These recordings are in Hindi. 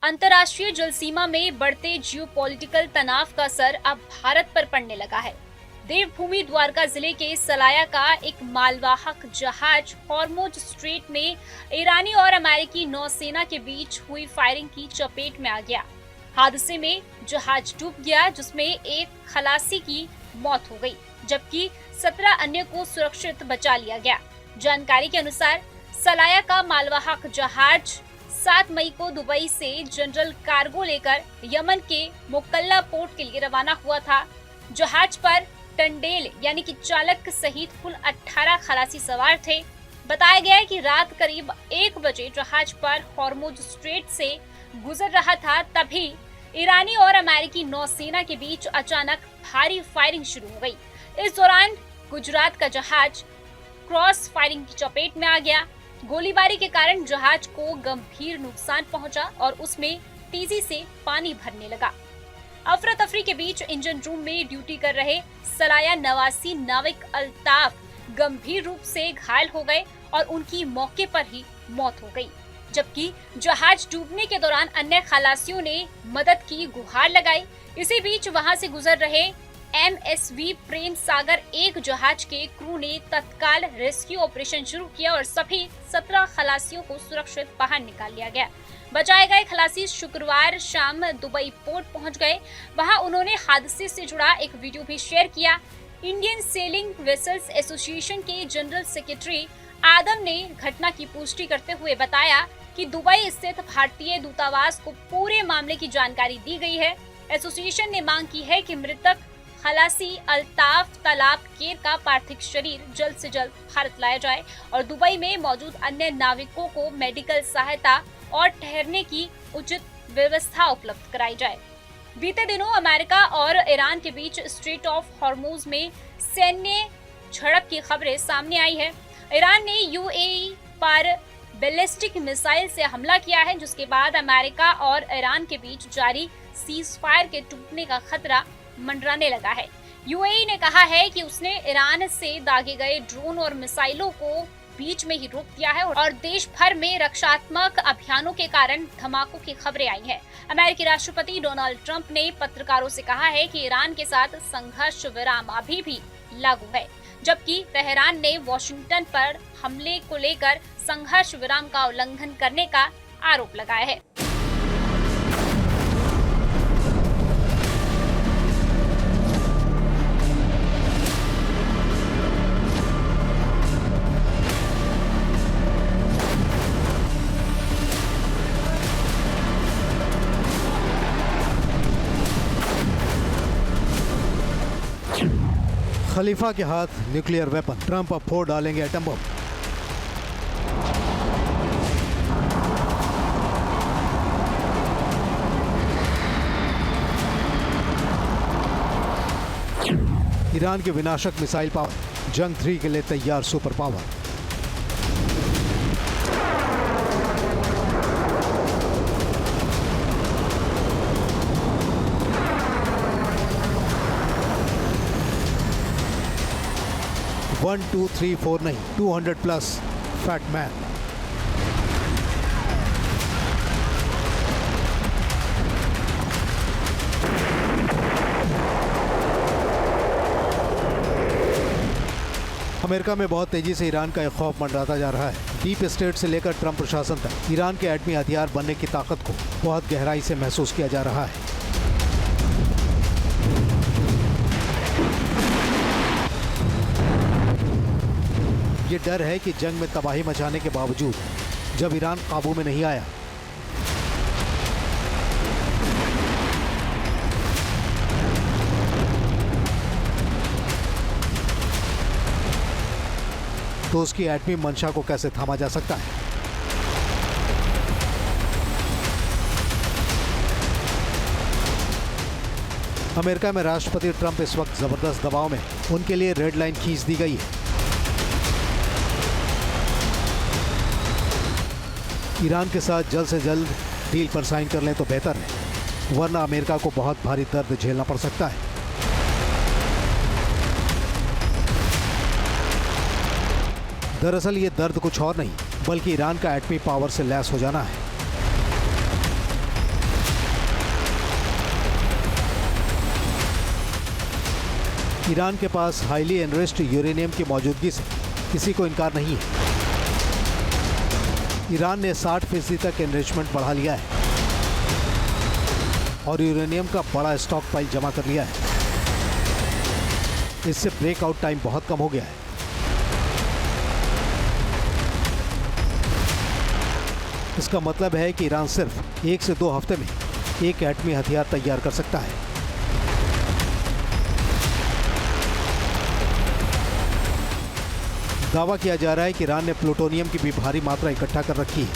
अंतर्राष्ट्रीय जल सीमा में बढ़ते जियोपॉलिटिकल तनाव का असर अब भारत पर पड़ने लगा है। देवभूमि द्वारका जिले के सलाया का एक मालवाहक जहाज हॉर्मुज स्ट्रेट में ईरानी और अमेरिकी नौसेना के बीच हुई फायरिंग की चपेट में आ गया। हादसे में जहाज डूब गया, जिसमें एक खलासी की मौत हो गई, जबकि 17 अन्य को सुरक्षित बचा लिया गया। जानकारी के अनुसार सलाया का मालवाहक जहाज 7 मई को दुबई से जनरल कार्गो लेकर यमन के मोकल्ला पोर्ट के लिए रवाना हुआ था। जहाज पर टंडेल यानी कि चालक सहित कुल 18 खलासी सवार थे। बताया गया है कि रात करीब 1 बजे जहाज पर हॉर्मुज स्ट्रेट से गुजर रहा था, तभी ईरानी और अमेरिकी नौसेना के बीच अचानक भारी फायरिंग शुरू हो गई। इस दौरान गुजरात का जहाज क्रॉस फायरिंग की चपेट में आ गया। गोलीबारी के कारण जहाज को गंभीर नुकसान पहुंचा और उसमें तेजी से पानी भरने लगा। अफरा तफरी के बीच इंजन रूम में ड्यूटी कर रहे सलाया नवासी नाविक अल्ताफ गंभीर रूप से घायल हो गए और उनकी मौके पर ही मौत हो गई, जबकि जहाज डूबने के दौरान अन्य खलासियों ने मदद की गुहार लगाई। इसी बीच वहां से गुजर रहे MSV प्रेम सागर 1 जहाज के क्रू ने तत्काल रेस्क्यू ऑपरेशन शुरू किया और सभी 17 खलासियों को सुरक्षित बाहर निकाल लिया गया। बचाए गए खलासी शुक्रवार शाम दुबई पोर्ट पहुंच गए। वहां उन्होंने हादसे से जुड़ा एक वीडियो भी शेयर किया। इंडियन सेलिंग वेसल्स एसोसिएशन के जनरल सेक्रेटरी आदम ने घटना की पुष्टि करते हुए बताया कि दुबई स्थित भारतीय दूतावास को पूरे मामले की जानकारी दी गई है। एसोसिएशन ने मांग की है कि मृतक खलासी अल्ताफ तलाब केर का पार्थिव शरीर जल्द से जल्द भारत लाया जाए और दुबई में मौजूद अन्य नाविकों को मेडिकल सहायता और ठहरने की उचित व्यवस्था उपलब्ध कराई जाए। बीते दिनों अमेरिका और ईरान के बीच स्ट्रेट ऑफ हॉर्मुज में सैन्य झड़प की खबरें सामने आई है। ईरान ने UAE पर बैलिस्टिक मिसाइल से हमला किया है, जिसके बाद अमेरिका और ईरान के बीच जारी सीजफायर के टूटने का खतरा मंडराने लगा है। UAE ने कहा है कि उसने ईरान से दागे गए ड्रोन और मिसाइलों को बीच में ही रोक दिया है और देश भर में रक्षात्मक अभियानों के कारण धमाकों की खबरें आई हैं। अमेरिकी राष्ट्रपति डोनाल्ड ट्रंप ने पत्रकारों से कहा है कि ईरान के साथ संघर्ष विराम अभी भी लागू है, जबकि तेहरान ने वॉशिंगटन पर हमले को लेकर संघर्ष विराम का उल्लंघन करने का आरोप लगाया है। खलीफा के हाथ न्यूक्लियर वेपन, ट्रंप अब फोड़ डालेंगे एटम बम। ईरान के विनाशक मिसाइल पावर, जंग 3 के लिए तैयार सुपर पावर। वन 2 3 4 नहीं, 200+ फैट मैन। अमेरिका में बहुत तेजी से ईरान का एक खौफ मंडराता जा रहा है। डीप स्टेट से लेकर ट्रंप प्रशासन तक ईरान के एटमी हथियार बनने की ताकत को बहुत गहराई से महसूस किया जा रहा है। ये डर है कि जंग में तबाही मचाने के बावजूद जब ईरान काबू में नहीं आया, तो उसकी एटमी मंशा को कैसे थामा जा सकता है। अमेरिका में राष्ट्रपति ट्रंप इस वक्त जबरदस्त दबाव में, उनके लिए रेड लाइन खींच दी गई है। ईरान के साथ जल्द से जल्द डील पर साइन कर लें तो बेहतर है, वरना अमेरिका को बहुत भारी दर्द झेलना पड़ सकता है। दरअसल ये दर्द कुछ और नहीं बल्कि ईरान का एटमी पावर से लैस हो जाना है। ईरान के पास हाईली एनरिच्ड यूरेनियम की मौजूदगी से किसी को इनकार नहीं है। ईरान ने 60% तक एनरिचमेंट बढ़ा लिया है और यूरेनियम का बड़ा स्टॉक पाइल जमा कर लिया है। इससे ब्रेकआउट टाइम बहुत कम हो गया है। इसका मतलब है कि ईरान सिर्फ 1 से 2 हफ्ते में एक एटमी हथियार तैयार कर सकता है। दावा किया जा रहा है कि ईरान ने प्लूटोनियम की भी भारी मात्रा इकट्ठा कर रखी है,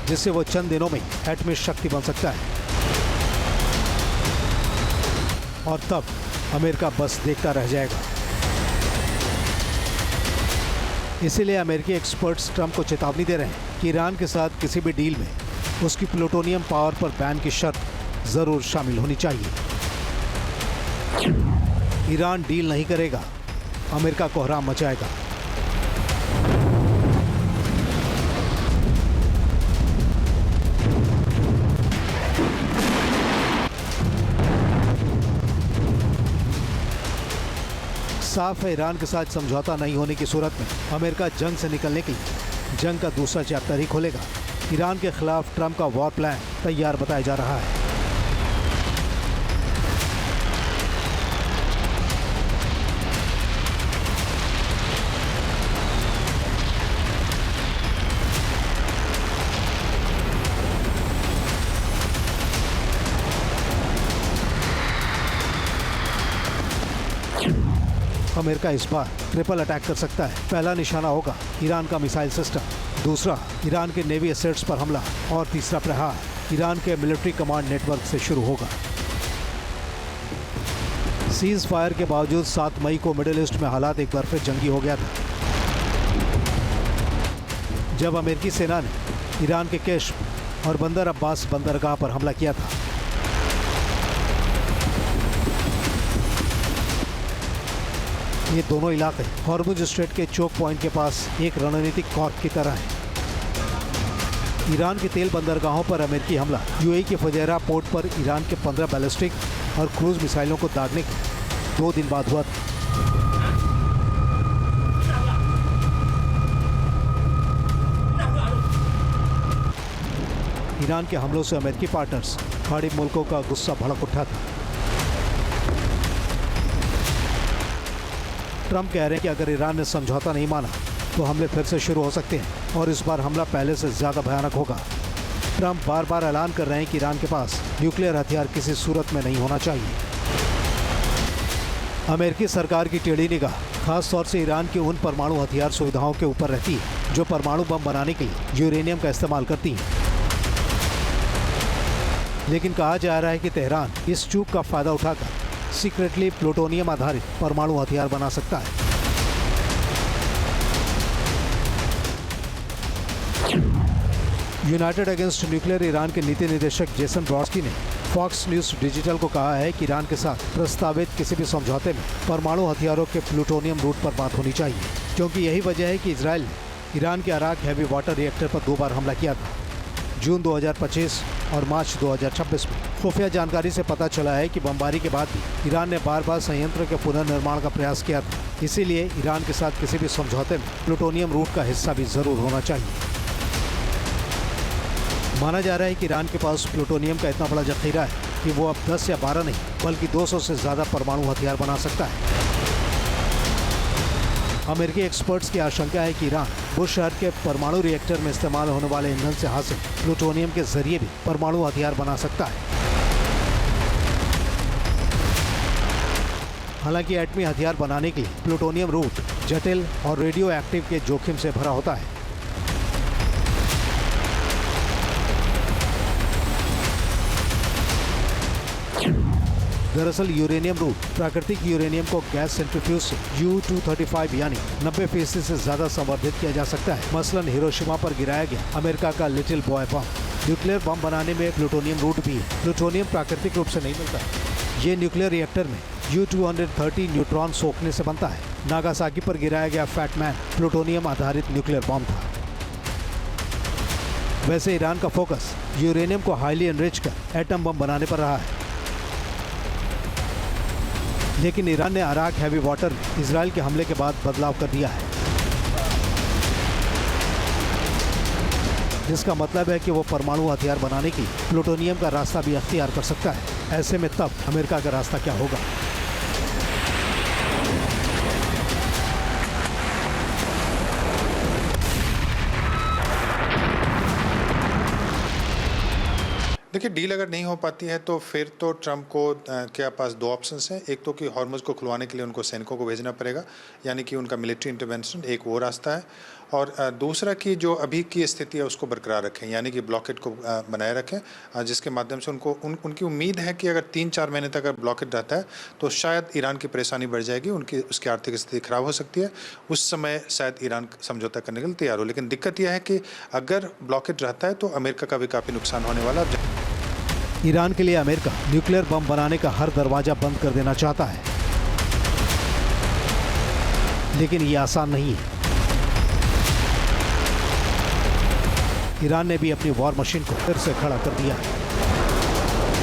जिससे वो चंद दिनों में एटमी शक्ति बन सकता है। और तब अमेरिका बस देखता रह जाएगा। इसीलिए अमेरिकी एक्सपर्ट्स ट्रंप को चेतावनी दे रहे हैं कि ईरान के साथ किसी भी डील में उसकी प्लूटोनियम पावर पर बैन की शर्त जरूर शामिल होनी चाहिए। ईरान डील नहीं करेगा, अमेरिका कोहराम मचाएगा। साफ है, ईरान के साथ समझौता नहीं होने की सूरत में अमेरिका जंग से निकलने के लिए जंग का दूसरा चैप्टर ही खोलेगा। ईरान के खिलाफ ट्रंप का वॉर प्लान तैयार बताया जा रहा है। अमेरिका इस बार ट्रिपल अटैक कर सकता है। पहला निशाना होगा ईरान का मिसाइल सिस्टम, दूसरा ईरान के नेवी एसेट्स पर हमला और तीसरा प्रहार ईरान के मिलिट्री कमांड नेटवर्क से शुरू होगा। सीज फायर के बावजूद 7 मई को मिडिल ईस्ट में हालात एक बार फिर जंगी हो गया था, जब अमेरिकी सेना ने ईरान के केश्म और बंदर अब्बास बंदरगाह पर हमला किया था। ये दोनों इलाके हॉर्मुज स्ट्रेट के चोक पॉइंट के पास एक रणनीतिक कॉर्क की तरह है। ईरान के तेल बंदरगाहों पर अमेरिकी हमला यूएई के फुजैरा पोर्ट पर ईरान के 15 बैलिस्टिक और क्रूज मिसाइलों को दागने के 2 दिन बाद हुआ था। ईरान के हमलों से अमेरिकी पार्टनर्स खाड़ी मुल्कों का गुस्सा भड़क उठा था। ट्रंप कह रहे हैं कि अगर ईरान ने समझौता नहीं माना तो हमले फिर से शुरू हो सकते हैं और इस बार हमला पहले से ज़्यादा भयानक होगा। ट्रंप बार बार ऐलान कर रहे हैं कि ईरान के पास न्यूक्लियर हथियार किसी सूरत में नहीं होना चाहिए। अमेरिकी सरकार की टेढ़ी निगाह खास तौर से ईरान की उन परमाणु हथियार सुविधाओं के ऊपर रहती है जो परमाणु बम बनाने के लिए यूरेनियम का इस्तेमाल करती हैं। लेकिन कहा जा रहा है कि तेहरान इस चूक का फायदा उठाकर सीक्रेटली प्लूटोनियम आधारित परमाणु हथियार बना सकता है। यूनाइटेड अगेंस्ट न्यूक्लियर ईरान के नीति निदेशक जेसन ब्रॉडस्की ने फॉक्स न्यूज डिजिटल को कहा है कि ईरान के साथ प्रस्तावित किसी भी समझौते में परमाणु हथियारों के प्लूटोनियम रूट पर बात होनी चाहिए, क्योंकि यही वजह है कि इजराइल ने ईरान के अराक हैवी वाटर रिएक्टर पर 2 बार हमला किया था, जून 2025 और मार्च 2026 में। खुफिया जानकारी से पता चला है कि बमबारी के बाद भी ईरान ने बार बार संयंत्र के पुनर्निर्माण का प्रयास किया था। इसीलिए ईरान के साथ किसी भी समझौते में प्लूटोनियम रूट का हिस्सा भी जरूर होना चाहिए। माना जा रहा है कि ईरान के पास प्लूटोनियम का इतना बड़ा जखीरा है कि वो अब 10 या 12 नहीं बल्कि 200 से ज़्यादा परमाणु हथियार बना सकता है। अमेरिकी एक्सपर्ट्स की आशंका है कि ईरान बुश शहर के परमाणु रिएक्टर में इस्तेमाल होने वाले ईंधन से हासिल प्लूटोनियम के जरिए भी परमाणु हथियार बना सकता है। हालांकि एटमी हथियार बनाने के लिए प्लूटोनियम रूट जटिल और रेडियो एक्टिव के जोखिम से भरा होता है। दरअसल यूरेनियम रूट प्राकृतिक यूरेनियम को गैस सेंट्रीफ्यूज से U-235 यानी 90% से ज्यादा संवर्धित किया जा सकता है। मसलन हिरोशिमा पर गिराया गया अमेरिका का लिटिल बॉय बम। न्यूक्लियर बम बनाने में प्लूटोनियम रूट भी है। प्लूटोनियम प्राकृतिक रूप से नहीं मिलता। ये न्यूक्लियर रिएक्टर में U-230 न्यूट्रॉन सोखने से बनता है। नागासाकी पर गिराया गया फैटमैन प्लूटोनियम आधारित न्यूक्लियर बम था। वैसे ईरान का फोकस यूरेनियम को हाईली एनरिच कर एटम बम बनाने पर रहा है। लेकिन ईरान ने अराक हैवी वाटर में इजराइल के हमले के बाद बदलाव कर दिया है, जिसका मतलब है कि वो परमाणु हथियार बनाने की प्लूटोनियम का रास्ता भी अख्तियार कर सकता है। ऐसे में तब अमेरिका का रास्ता क्या होगा? देखिए, डील अगर नहीं हो पाती है तो फिर तो ट्रंप को के पास दो ऑप्शंस हैं। एक तो कि हॉर्मुज़ को खुलवाने के लिए उनको सैनिकों को भेजना पड़ेगा, यानी कि उनका मिलिट्री इंटरवेंशन, एक वो रास्ता है। और दूसरा कि जो अभी की स्थिति है उसको बरकरार रखें, यानी कि ब्लॉकेट को बनाए रखें, जिसके माध्यम से उनकी उम्मीद है कि अगर 3-4 महीने तक अगर ब्लॉकेट रहता है तो शायद ईरान की परेशानी बढ़ जाएगी, उसकी आर्थिक स्थिति खराब हो सकती है। उस समय शायद ईरान समझौता करने के लिए तैयार हो। लेकिन दिक्कत यह है कि अगर ब्लॉकेट रहता है तो अमेरिका का भी काफ़ी नुकसान होने वाला है। ईरान के लिए अमेरिका न्यूक्लियर बम बनाने का हर दरवाजा बंद कर देना चाहता है, लेकिन ये आसान नहीं है। ईरान ने भी अपनी वॉर मशीन को फिर से खड़ा कर दिया है।